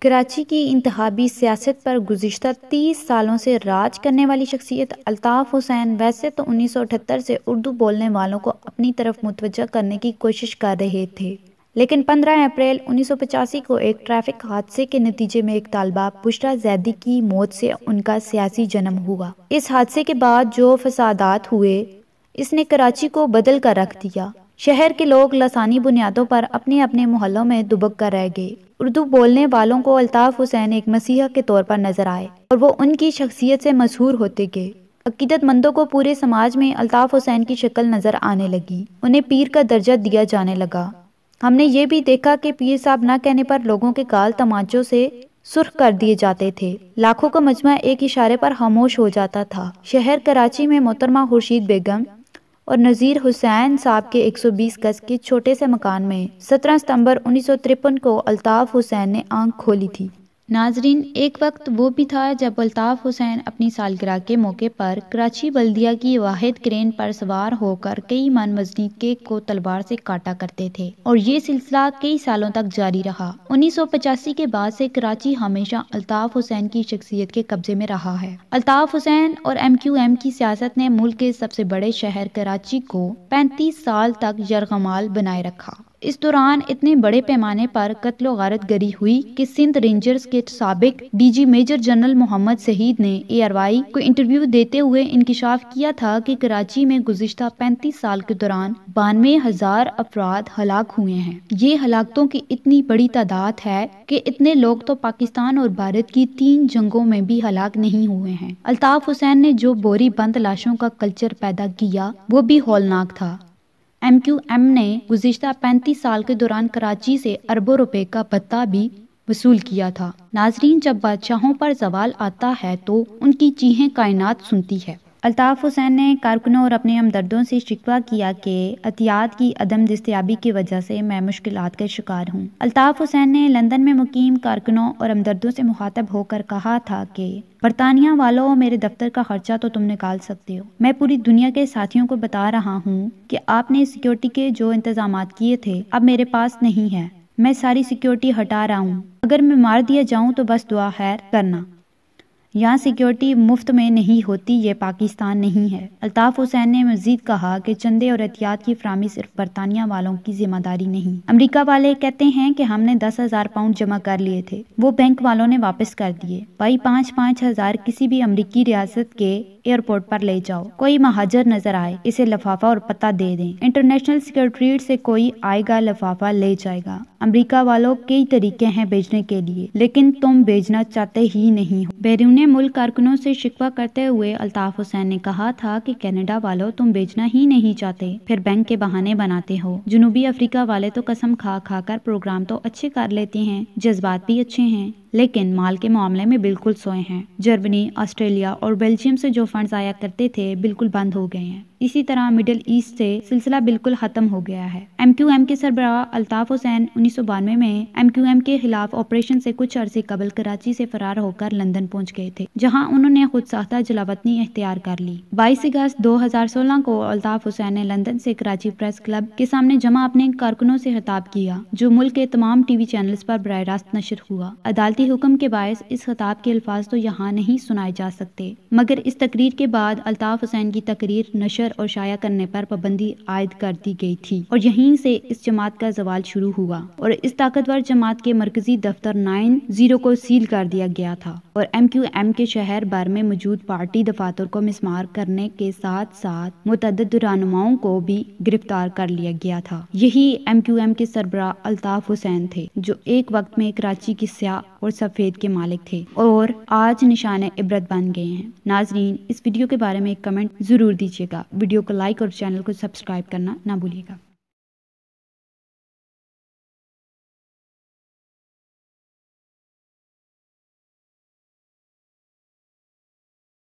کراچی کی انتخابی سیاست پر گزشتہ 30 سالوں سے راج کرنے والی شخصیت الطاف حسین ویسے تو 1978 سے اردو بولنے والوں کو اپنی طرف متوجہ کرنے کی کوشش کر رہے تھے، لیکن 15 اپریل 1985 کو ایک ٹریفک حادثے کے نتیجے میں ایک طالبہ بشریٰ زیدی کی موت سے ان کا سیاسی جنم ہوا۔ اس حادثے کے بعد جو فسادات ہوئے، اس نے کراچی کو بدل کر رکھ دیا۔ شہر کے لوگ لسانی بنیادوں پر اپنے اپنے محلوں میں دبک کر رہ گئے۔ اردو بولنے والوں کو الطاف حسین ایک مسیحا کے طور پر نظر آئے اور وہ ان کی شخصیت سے مسحور ہوتے گئے۔ عقیدت مندوں کو پورے سماج میں الطاف حسین کی شکل نظر آنے لگی، انہیں پیر کا درجہ دیا جانے لگا۔ ہم نے یہ بھی دیکھا کہ پیر صاحب نہ کہنے پر لوگوں کے گال تماچوں سے سرخ کر دیے جاتے تھے، لاکھوں کا مجمع ایک اشارے پر خاموش ہو جاتا تھا۔ شہر کراچی میں محترمہ خورشید بیگم اور نذیر حسین صاحب کے 120 گز کے چھوٹے سے مکان میں 17 ستمبر 1953 کو الطاف حسین نے آنکھ کھولی تھی۔ ناظرین، ایک وقت وہ بھی تھا جب الطاف حسین اپنی سالگرہ کے موقع پر کراچی بلدیہ کی واحد کرین پر سوار ہو کر کئی من وزنی کیک کو تلوار سے کاٹا کرتے تھے، اور یہ سلسلہ کئی سالوں تک جاری رہا۔ 1985 کے بعد سے کراچی ہمیشہ الطاف حسین کی شخصیت کے قبضے میں رہا ہے۔ الطاف حسین اور MQM کی سیاست نے ملک کے سب سے بڑے شہر کراچی کو 35 سال تک یرغمال بنائے رکھا۔ اس دوران اتنے بڑے پیمانے پر قتل و غارت گری ہوئی کہ سندھ رینجرز کے سابق DG میجر جنرل محمد سعید نے ARY کو انٹرویو دیتے ہوئے انکشاف کیا تھا کہ کراچی میں گزشتہ 35 سال کے دوران 92,000 افراد ہلاک ہوئے ہیں۔ یہ ہلاکتوں کی اتنی بڑی تعداد ہے کہ اتنے لوگ تو پاکستان اور بھارت کی 3 جنگوں میں بھی ہلاک نہیں ہوئے ہیں۔ الطاف حسین نے جو بوری بند لاشوں کا کلچر پیدا کیا وہ بھی ہولناک تھا۔ MQM نے گزشتہ 35 سال کے دوران کراچی سے اربوں روپے کا بھتہ بھی وصول کیا تھا۔ ناظرین، جب بادشاہوں پر زوال آتا ہے تو ان کی چیخیں کائنات سنتی ہے۔ الطاف حسین نے کارکنوں اور اپنے ہمدردوں سے شکوہ کیا کہ عطیات کی عدم دستیابی کی وجہ سے میں مشکلات کا شکار ہوں۔ الطاف حسین نے لندن میں مقیم کارکنوں اور ہمدردوں سے مخاطب ہو کر کہا تھا کہ برطانیہ والوں، میرے دفتر کا خرچہ تو تم نکال سکتے ہو، میں پوری دنیا کے ساتھیوں کو بتا رہا ہوں کہ آپ نے سیکیورٹی کے جو انتظامات کیے تھے اب میرے پاس نہیں ہے، میں ساری سیکیورٹی ہٹا رہا ہوں، اگر میں مار دیا جاؤں تو بس دعا خیر کرنا، یہاں سیکیورٹی مفت میں نہیں ہوتی، یہ پاکستان نہیں ہے۔ الطاف حسین نے مزید کہا کہ چندے اور عطیات کی فراہمی صرف برطانیہ والوں کی ذمہ داری نہیں۔ امریکہ والے کہتے ہیں کہ ہم نے 10,000 پاؤنڈ جمع کر لیے تھے، وہ بینک والوں نے واپس کر دیے۔ بھائی 5-5 ہزار کسی بھی امریکی ریاست کے ایئرپورٹ پر لے جاؤ، کوئی مہاجر نظر آئے اسے لفافہ اور پتہ دے دیں، انٹرنیشنل سیکریٹریٹ سے کوئی آئے گا لفافہ لے جائے گا۔ امریکہ والوں کئی طریقے ہیں بھیجنے کے لیے، لیکن تم بھیجنا چاہتے ہی نہیں ہو۔ بیرون ملک کارکنوں سے شکوہ کرتے ہوئے الطاف حسین نے کہا تھا کہ کینیڈا والوں تم بھیجنا ہی نہیں چاہتے، پھر بینک کے بہانے بناتے ہو۔ جنوبی افریقہ والے تو قسم کھا کھا کر پروگرام تو اچھے کر لیتے ہیں، جذبات بھی اچھے ہیں، لیکن مال کے معاملے میں بالکل سوئے ہیں۔ جرمنی، آسٹریلیا اور بیلجیم سے جو فنڈز آیا کرتے تھے بالکل بند ہو گئے ہیں۔ اسی طرح مڈل ایسٹ سے سلسلہ بالکل ختم ہو گیا ہے۔ MQM کے سربراہ الطاف حسین 1992 میں MQM کے خلاف آپریشن سے کچھ عرصے قبل کراچی سے فرار ہو کر لندن پہنچ گئے تھے، جہاں انہوں نے خود ساختہ جلاوطنی اختیار کر لی۔ 22 اگست 2016 کو الطاف حسین نے لندن سے کراچی پریس کلب کے سامنے جمع اپنے کارکنوں سے خطاب کیا، جو ملک کے تمام ٹی وی چینلز پر براہ راست نشر ہوا۔ عدالتی حکم کے باعث اس خطاب کے الفاظ تو یہاں نہیں سنائے جا سکتے، مگر اس تقریر کے بعد الطاف حسین کی تقریر نشر اور شائع کرنے پر پابندی عائد کر دی گئی تھی، اور یہیں سے اس جماعت کا زوال شروع ہوا اور اس طاقتور جماعت کے مرکزی دفتر 90 کو سیل کر دیا گیا تھا، اور MQM کے شہر بھر میں موجود پارٹی دفاتر کو مسمار کرنے کے ساتھ ساتھ متعدد رہنماؤں کو بھی گرفتار کر لیا گیا تھا۔ یہی MQM کے سربراہ الطاف حسین تھے، جو ایک وقت میں کراچی کی سیاہ اور سفید کے مالک تھے اور آج نشان عبرت بن گئے ہیں۔ ناظرین، اس ویڈیو کے بارے میں ایک کمنٹ ضرور دیجیے گا، ویڈیو کو لائک اور چینل کو سبسکرائب کرنا نہ بھولیے گا۔